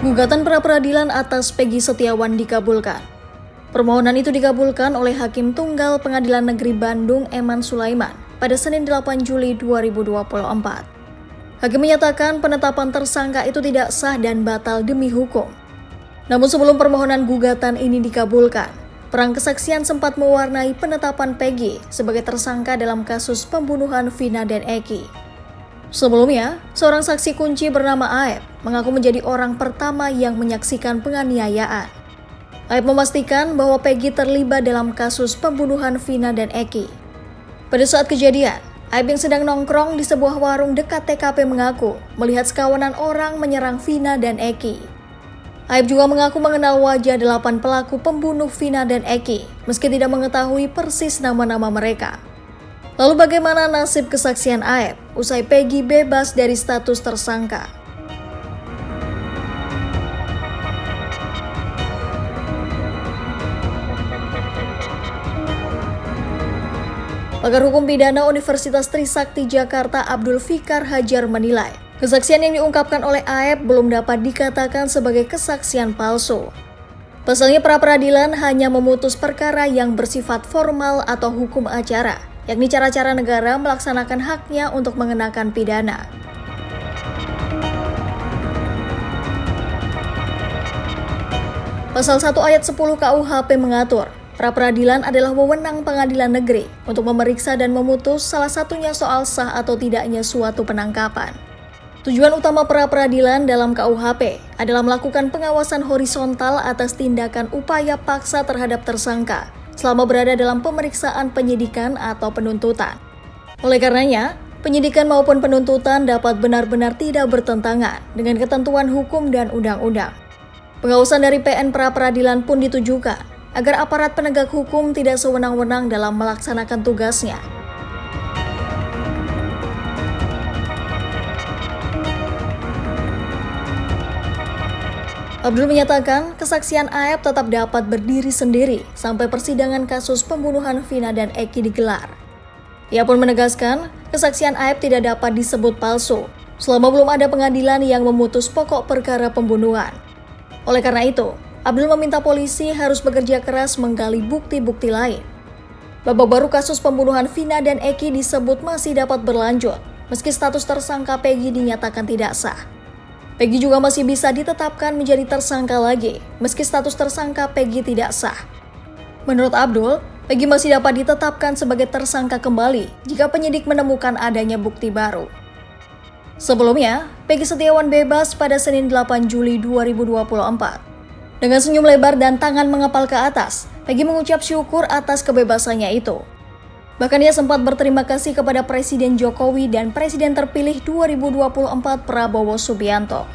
Gugatan pra-peradilan atas Peggy Setiawan dikabulkan. Permohonan itu dikabulkan oleh Hakim Tunggal Pengadilan Negeri Bandung Eman Sulaiman pada Senin 8 Juli 2024. Hakim menyatakan penetapan tersangka itu tidak sah dan batal demi hukum. Namun sebelum permohonan gugatan ini dikabulkan, perang kesaksian sempat mewarnai penetapan Peggy sebagai tersangka dalam kasus pembunuhan Vina dan Eki. Sebelumnya, seorang saksi kunci bernama Aep mengaku menjadi orang pertama yang menyaksikan penganiayaan. Aep memastikan bahwa Peggy terlibat dalam kasus pembunuhan Vina dan Eki. Pada saat kejadian, Aep yang sedang nongkrong di sebuah warung dekat TKP mengaku melihat sekawanan orang menyerang Vina dan Eki. Aep juga mengaku mengenal wajah 8 pelaku pembunuh Vina dan Eki, meski tidak mengetahui persis nama-nama mereka. Lalu bagaimana nasib kesaksian Aep usai Peggy bebas dari status tersangka? Pakar Hukum Pidana Universitas Trisakti Jakarta Abdul Fikar Hajar menilai, kesaksian yang diungkapkan oleh Aep belum dapat dikatakan sebagai kesaksian palsu. Pasalnya pra-peradilan hanya memutus perkara yang bersifat formal atau hukum acara, yakni cara-cara negara melaksanakan haknya untuk mengenakan pidana. Pasal 1 ayat 10 KUHP mengatur, pra-peradilan adalah wewenang pengadilan negeri untuk memeriksa dan memutus salah satunya soal sah atau tidaknya suatu penangkapan. Tujuan utama pra-peradilan dalam KUHP adalah melakukan pengawasan horizontal atas tindakan upaya paksa terhadap tersangka selama berada dalam pemeriksaan penyidikan atau penuntutan. Oleh karenanya, penyidikan maupun penuntutan dapat benar-benar tidak bertentangan dengan ketentuan hukum dan undang-undang. Pengawasan dari PN pra-peradilan pun ditujukan agar aparat penegak hukum tidak sewenang-wenang dalam melaksanakan tugasnya. Abdul menyatakan kesaksian Aep tetap dapat berdiri sendiri sampai persidangan kasus pembunuhan Vina dan Eki digelar. Ia pun menegaskan kesaksian Aep tidak dapat disebut palsu selama belum ada pengadilan yang memutus pokok perkara pembunuhan. Oleh karena itu, Abdul meminta polisi harus bekerja keras menggali bukti-bukti lain. Babak baru kasus pembunuhan Vina dan Eki disebut masih dapat berlanjut meski status tersangka Peggy dinyatakan tidak sah. Peggy juga masih bisa ditetapkan menjadi tersangka lagi, meski status tersangka Peggy tidak sah. Menurut Abdul, Peggy masih dapat ditetapkan sebagai tersangka kembali jika penyidik menemukan adanya bukti baru. Sebelumnya, Peggy Setiawan bebas pada Senin 8 Juli 2024. Dengan senyum lebar dan tangan mengepal ke atas, Peggy mengucap syukur atas kebebasannya itu. Bahkan ia sempat berterima kasih kepada Presiden Jokowi dan Presiden terpilih 2024 Prabowo Subianto.